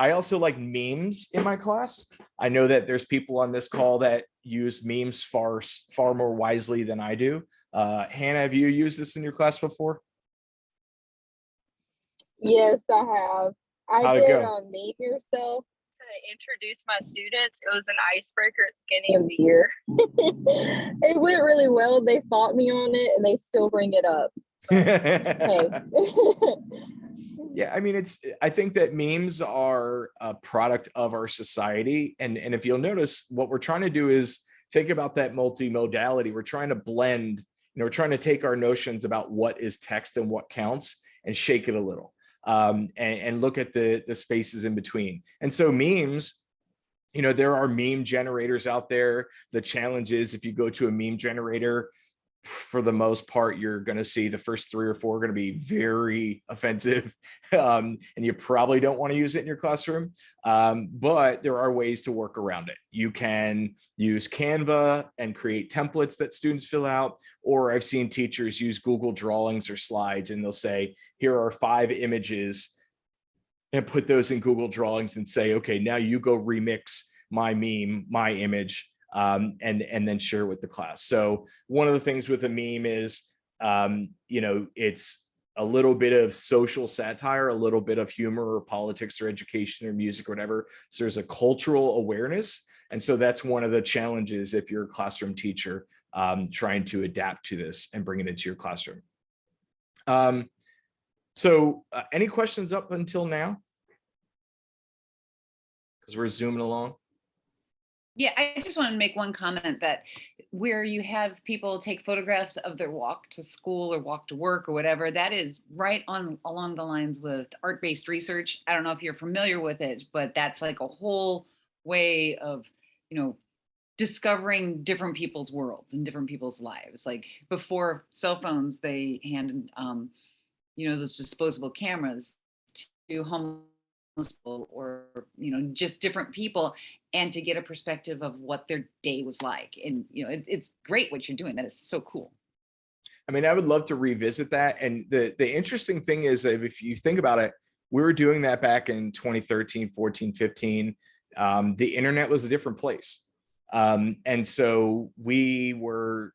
I also like memes in my class. I know that there's people on this call that use memes far more wisely than I do. Hannah, have you used this in your class before? Yes, I have. How'd I it did go? Name Yourself to introduce my students. It was an icebreaker at the beginning of the year. It went really well. They fought me on it and they still bring it up. Hey. Yeah, I mean, I think that memes are a product of our society. And if you'll notice, what we're trying to do is think about that multimodality. We're trying to blend, we're trying to take our notions about what is text and what counts and shake it a little, and look at the spaces in between. And so memes, there are meme generators out there. The challenge is if you go to a meme generator, for the most part, you're going to see the first 3 or 4 are going to be very offensive, and you probably don't want to use it in your classroom. But there are ways to work around it. You can use Canva and create templates that students fill out, or I've seen teachers use Google Drawings or slides, and they'll say, here are 5 images, and put those in Google Drawings and say, okay, now you go remix my meme, my image, and then share it with the class. So one of the things with a meme is, it's a little bit of social satire, a little bit of humor or politics or education or music or whatever. So there's a cultural awareness. And so that's one of the challenges if you're a classroom teacher, trying to adapt to this and bring it into your classroom. So any questions up until now? Because we're zooming along. Yeah, I just wanted to make one comment that where you have people take photographs of their walk to school or walk to work or whatever, that is right on along the lines with art-based research. I don't know if you're familiar with it, but that's like a whole way of, discovering different people's worlds and different people's lives. Like before cell phones, they handed, those disposable cameras to homeless people or, just different people, and to get a perspective of what their day was like. And, it's great what you're doing. That is so cool. I mean, I would love to revisit that. And the interesting thing is, if you think about it, we were doing that back in 2013, 14, 15. The internet was a different place. And so we were,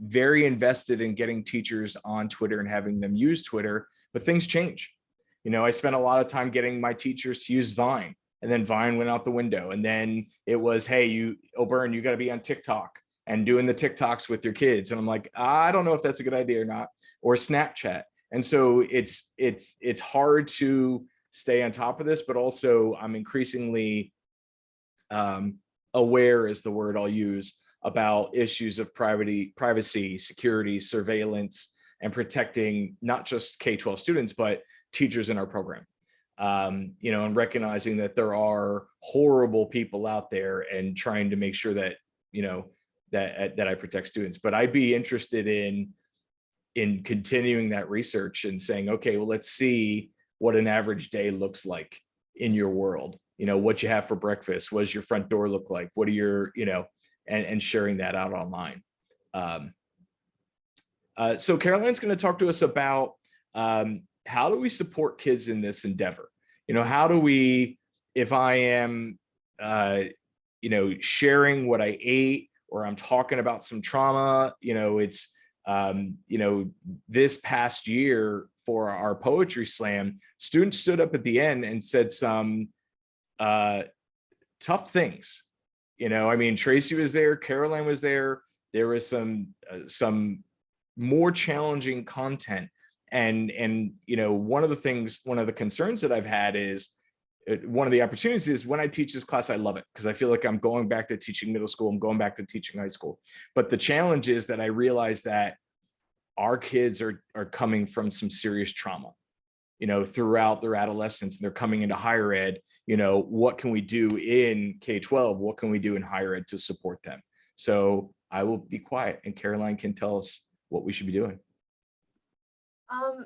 very invested in getting teachers on Twitter and having them use Twitter, but things change. I spent a lot of time getting my teachers to use Vine, and then Vine went out the window. And then it was, hey, O'Byrne, you got to be on TikTok and doing the TikToks with your kids. And I'm like, I don't know if that's a good idea or not, or Snapchat. And so it's hard to stay on top of this, but also I'm increasingly aware is the word I'll use about issues of privacy, security, surveillance, and protecting not just K-12 students, but teachers in our program. And recognizing that there are horrible people out there and trying to make sure that, that I protect students. But I'd be interested in continuing that research and saying, okay, well, let's see what an average day looks like in your world. What you have for breakfast, what does your front door look like? What are your, and sharing that out online. So Caroline's going to talk to us about how do we support kids in this endeavor? How do we, if I am, sharing what I ate, or I'm talking about some trauma, it's, this past year for our poetry slam, students stood up at the end and said some tough things. Tracy was there, Caroline was there. There was some more challenging content. And one of the concerns that I've had is, one of the opportunities is when I teach this class, I love it because I feel like I'm going back to teaching middle school, I'm going back to teaching high school. But the challenge is that I realize that our kids are coming from some serious trauma. throughout their adolescence, and they're coming into higher ed, what can we do in K-12? What can we do in higher ed to support them? So I will be quiet and Caroline can tell us what we should be doing.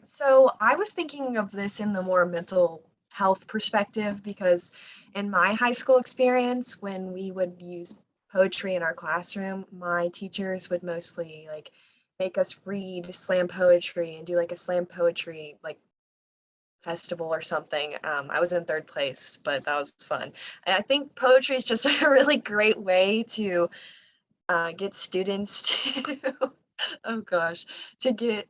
So I was thinking of this in the more mental health perspective, because in my high school experience, when we would use poetry in our classroom, my teachers would mostly like make us read slam poetry and do like a slam poetry like festival or something. I was in third place, but that was fun. And I think poetry is just a really great way to get students to, oh gosh, to get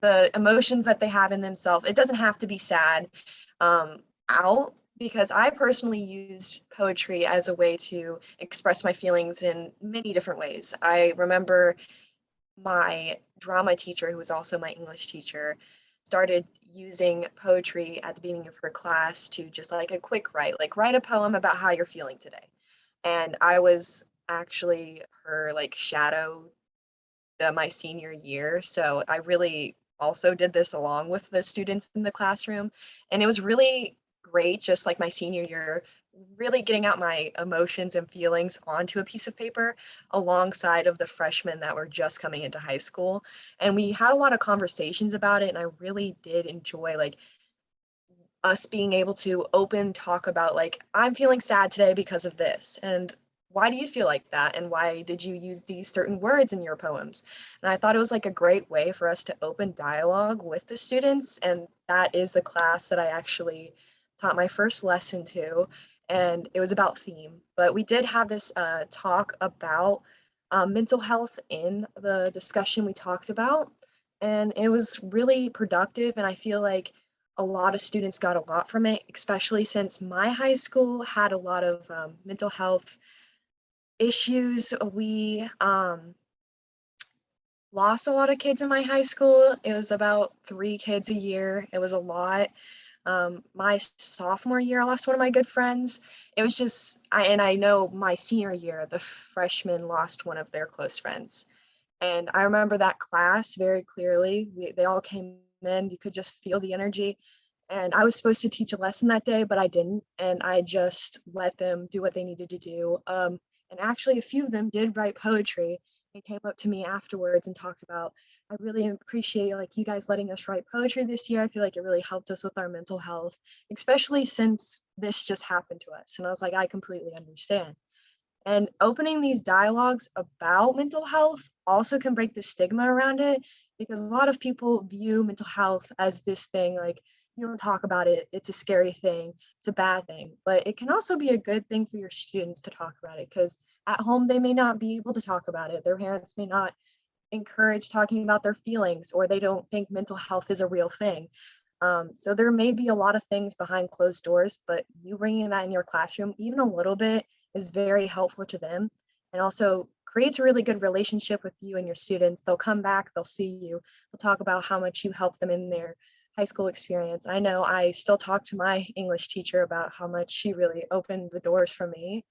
the emotions that they have in themselves. It doesn't have to be sad, out, because I personally used poetry as a way to express my feelings in many different ways. I remember my drama teacher, who was also my English teacher, started using poetry at the beginning of her class to just like a quick write, like write a poem about how you're feeling today. And I was actually her like shadow my senior year. So I really also did this along with the students in the classroom. And it was really great, just like my senior year, really getting out my emotions and feelings onto a piece of paper alongside of the freshmen that were just coming into high school. And we had a lot of conversations about it. And I really did enjoy like us being able to open talk about like, I'm feeling sad today because of this. And why do you feel like that? And why did you use these certain words in your poems? And I thought it was like a great way for us to open dialogue with the students. And that is the class that I actually taught my first lesson to. And it was about theme. But we did have this talk about mental health in the discussion we talked about. And it was really productive. And I feel like a lot of students got a lot from it, especially since my high school had a lot of mental health issues. We lost a lot of kids in my high school. It was about 3 kids a year. It was a lot. My sophomore year, I lost one of my good friends. It was just, I know my senior year, the freshmen lost one of their close friends. And I remember that class very clearly. They all came in, you could just feel the energy. And I was supposed to teach a lesson that day, but I didn't. And I just let them do what they needed to do. And actually, a few of them did write poetry. They came up to me afterwards and talked about, I really appreciate like you guys letting us write poetry this year. I feel like it really helped us with our mental health, especially since this just happened to us. And I was like, I completely understand. And opening these dialogues about mental health also can break the stigma around it, because a lot of people view mental health as this thing like, you don't talk about it, it's a scary thing, it's a bad thing. But it can also be a good thing for your students to talk about it, because at home they may not be able to talk about it. Their parents may not encourage talking about their feelings, or they don't think mental health is a real thing. So there may be a lot of things behind closed doors, but you bringing that in your classroom, even a little bit, is very helpful to them, and also creates a really good relationship with you and your students. They'll come back, they'll see you, they'll talk about how much you helped them in their high school experience. I know I still talk to my English teacher about how much she really opened the doors for me.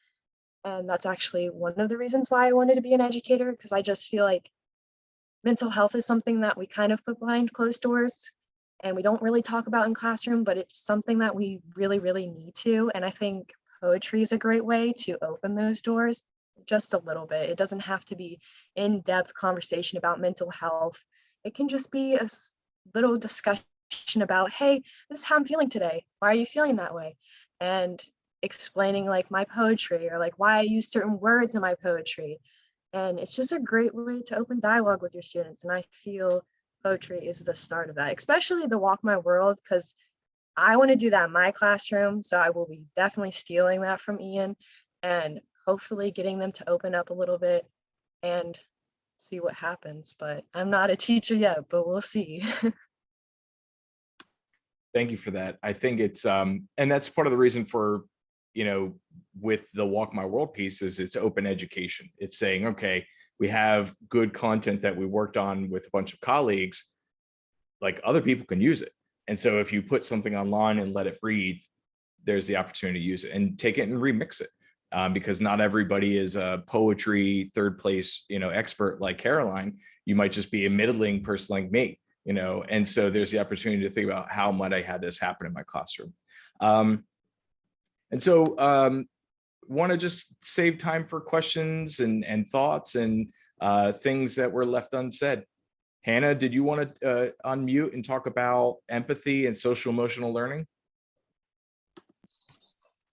And that's actually one of the reasons why I wanted to be an educator, because I just feel like mental health is something that we kind of put behind closed doors and we don't really talk about in classroom, but it's something that we really, really need to. And I think poetry is a great way to open those doors just a little bit. It doesn't have to be in-depth conversation about mental health. It can just be a little discussion about, hey, this is how I'm feeling today. Why are you feeling that way? And explaining like my poetry, or like why I use certain words in my poetry. And it's just a great way to open dialogue with your students. And I feel poetry is the start of that, especially the Walk My World, because I want to do that in my classroom. So I will be definitely stealing that from Ian and hopefully getting them to open up a little bit and see what happens. But I'm not a teacher yet, but we'll see. Thank you for that. I think it's and that's part of the reason for, with the Walk My World piece, is it's open education. It's saying, okay, we have good content that we worked on with a bunch of colleagues, like other people can use it. And so if you put something online and let it breathe, there's the opportunity to use it and take it and remix it. Because not everybody is a poetry third place, expert like Caroline. You might just be a middling person like me. and so there's the opportunity to think about how might I have this happen in my classroom. And so want to just save time for questions and thoughts and things that were left unsaid. Hannah, did you want to unmute and talk about empathy and social emotional learning?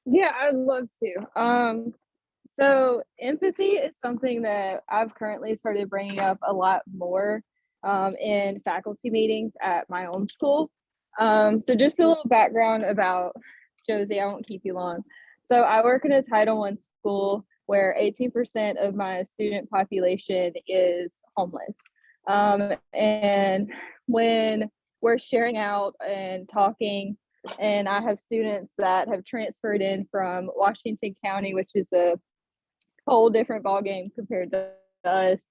Yeah, I'd love to. So empathy is something that I've currently started bringing up a lot more in faculty meetings at my own school. So just a little background about Josie, I won't keep you long. So I work in a Title I school where 18% of my student population is homeless. And when we're sharing out and talking, and I have students that have transferred in from Washington County, which is a whole different ballgame compared to us,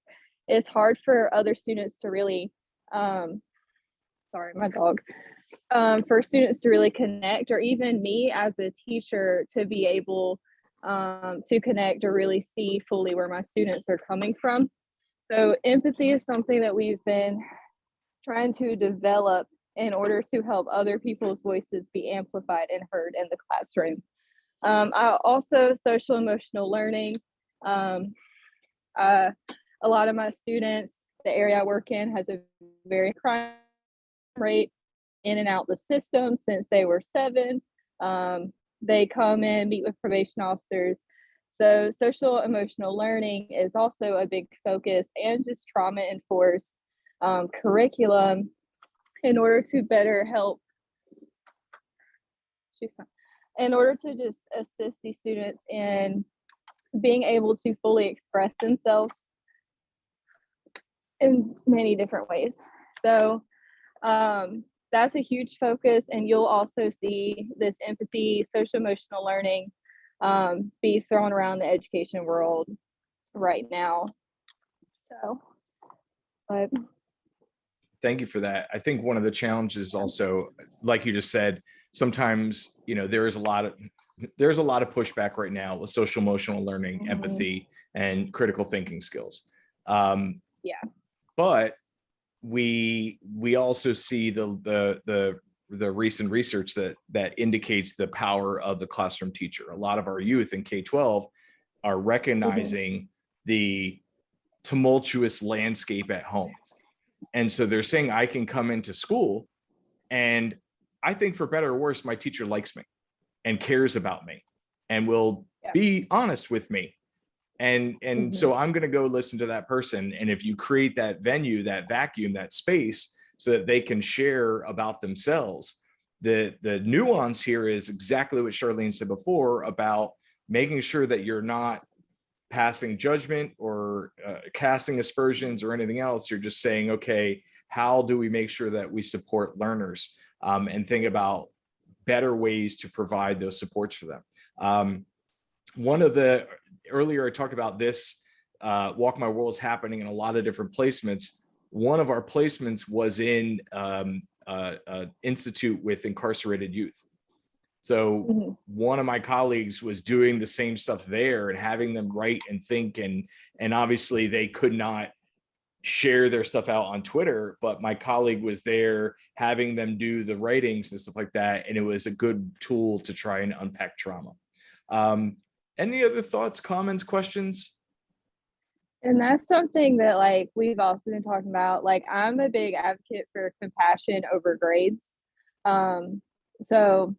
it's hard for other students to really, sorry, my dog, for students to really connect, or even me as a teacher to be able to connect or really see fully where my students are coming from. So empathy is something that we've been trying to develop in order to help other people's voices be amplified and heard in the classroom. I also social emotional learning. A lot of my students, the area I work in has a very crime rate in and out the system since they were 7. They come in, meet with probation officers. So social emotional learning is also a big focus, and just trauma enforced curriculum in order to better help, in order to just assist these students in being able to fully express themselves in many different ways. So that's a huge focus, and you'll also see this empathy, social emotional learning be thrown around the education world right now. So, but Thank you for that. I think one of the challenges also, like you just said, sometimes, there's a lot of pushback right now with social emotional learning, empathy, and critical thinking skills. Yeah. But we also see the recent research that indicates the power of the classroom teacher. A lot of our youth in K-12 are recognizing the tumultuous landscape at home. And so they're saying, I can come into school and I think, for better or worse, my teacher likes me and cares about me and will be honest with me. And so I'm going to go listen to that person. And if you create that venue, that vacuum, that space, so that they can share about themselves, the nuance here is exactly what Charlene said before about making sure that you're not passing judgment or casting aspersions or anything else. You're just saying, okay, how do we make sure that we support learners and think about better ways to provide those supports for them. One of the, earlier I talked about this, Walk My World is happening in a lot of different placements. One of our placements was in institute with incarcerated youth. So one of my colleagues was doing the same stuff there and having them write and think, and obviously they could not share their stuff out on Twitter, but my colleague was there having them do the writings and stuff like that. And it was a good tool to try and unpack trauma. Any other thoughts, comments, questions? And that's something that we've also been talking about. I'm a big advocate for compassion over grades. So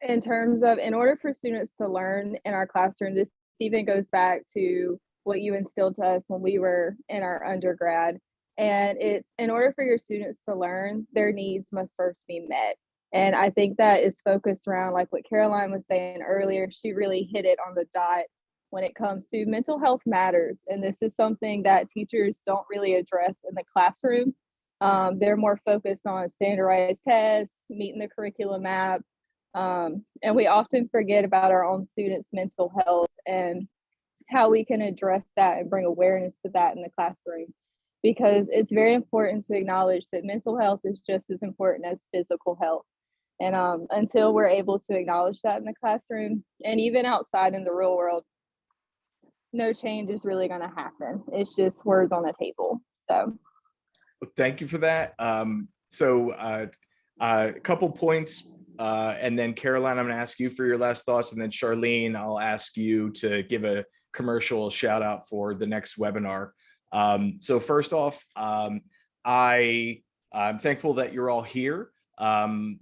in terms of, in order for students to learn in our classroom, this even goes back to what you instilled to us when we were in our undergrad. And it's, in order for your students to learn, their needs must first be met. And I think that is focused around what Caroline was saying earlier. She really hit it on the dot when it comes to mental health matters. And this is something that teachers don't really address in the classroom. They're more focused on standardized tests, meeting the curriculum map. And we often forget about our own students' mental health and how we can address that and bring awareness to that in the classroom, because it's very important to acknowledge that mental health is just as important as physical health. And until we're able to acknowledge that in the classroom and even outside in the real world, no change is really going to happen. It's just words on a table. So Thank you for that. A couple points, and then Caroline, I'm going to ask you for your last thoughts, and then Charlene, I'll ask you to give a commercial shout out for the next webinar. So first off, I'm thankful that you're all here.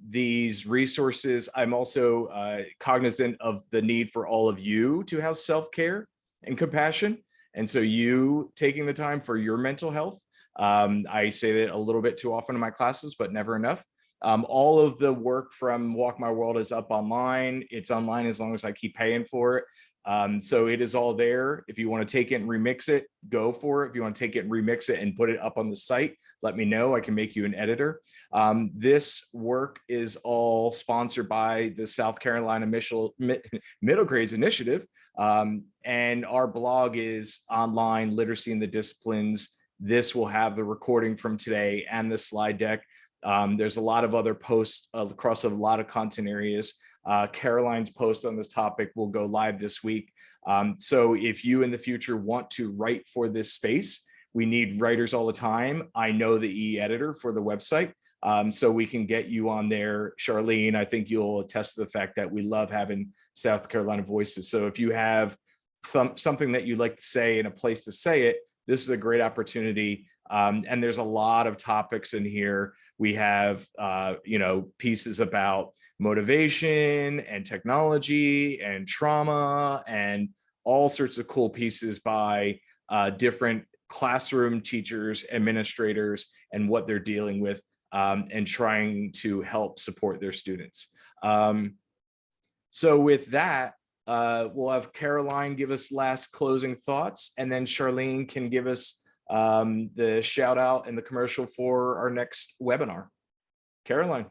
These resources, I'm also cognizant of the need for all of you to have self-care and compassion. And so you taking the time for your mental health. I say that a little bit too often in my classes, but never enough. All of the work from Walk My World is up online. It's online as long as I keep paying for it. So it is all there. If you want to take it and remix it, go for it. If you want to take it and remix it and put it up on the site, let me know. I can make you an editor. This work is all sponsored by the South Carolina Middle Grades Initiative. And our blog is online, Literacy in the Disciplines. This will have the recording from today and the slide deck. There's a lot of other posts across a lot of content areas. Caroline's post on this topic will go live this week. So if you in the future want to write for this space, we need writers all the time. I know the e-editor for the website, so we can get you on there. Charlene, I think you'll attest to the fact that we love having South Carolina voices. So if you have something that you'd like to say and a place to say it, this is a great opportunity. And there's a lot of topics in here. We have, pieces about motivation and technology and trauma and all sorts of cool pieces by different classroom teachers, administrators, and what they're dealing with and trying to help support their students. So with that, we'll have Caroline give us last closing thoughts, and then Charlene can give us the shout out and the commercial for our next webinar. Caroline.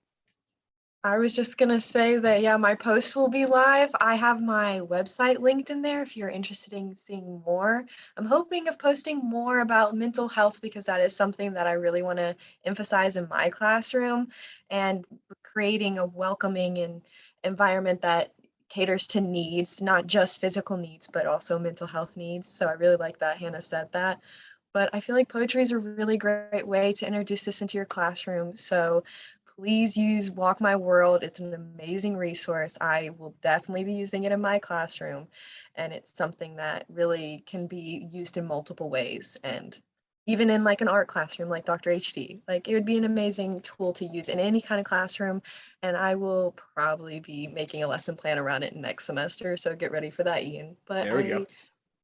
I was just gonna say that, yeah, my post will be live. I have my website linked in there if you're interested in seeing more. I'm hoping of posting more about mental health because that is something that I really want to emphasize in my classroom, and creating a welcoming and environment that caters to needs, not just physical needs, but also mental health needs. So I really like that Hannah said that. But I feel like poetry is a really great way to introduce this into your classroom. So please use Walk My World. It's an amazing resource. I will definitely be using it in my classroom. And it's something that really can be used in multiple ways. And even in like an art classroom like Dr. HD, like it would be an amazing tool to use in any kind of classroom. And I will probably be making a lesson plan around it next semester. So get ready for that, Ian. But There we go.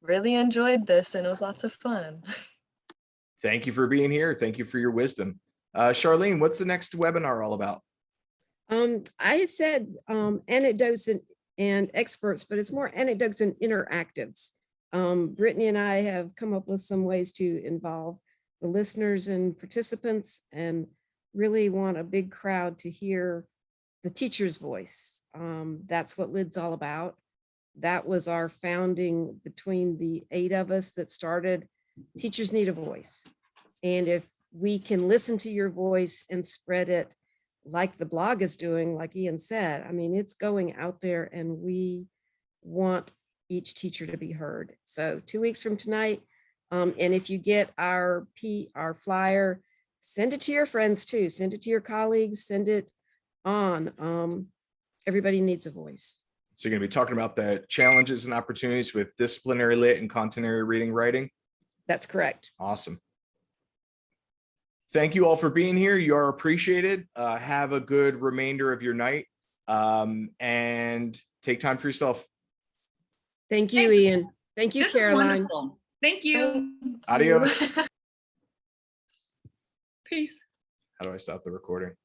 Really enjoyed this and it was lots of fun. Thank you for being here. Thank you for your wisdom. Charlene, what's the next webinar all about? I said anecdotes and experts, but it's more anecdotes and interactives. Brittany and I have come up with some ways to involve the listeners and participants and really want a big crowd to hear the teacher's voice. That's what LID's all about. That was our founding between the 8 of us that started. Teachers need a voice. And if we can listen to your voice and spread it like the blog is doing, like Ian said, I mean, it's going out there and we want each teacher to be heard. So 2 weeks from tonight, and if you get our flyer, send it to your friends too, send it to your colleagues, send it on. Everybody needs a voice. So you're going to be talking about the challenges and opportunities with disciplinary lit and contemporary reading writing. That's correct. Awesome. Thank you all for being here. You are appreciated. Have a good remainder of your night and take time for yourself. Thank you, Thanks. Ian. Thank you, This is Caroline. wonderful. Thank you. Adios. Peace. How do I stop the recording?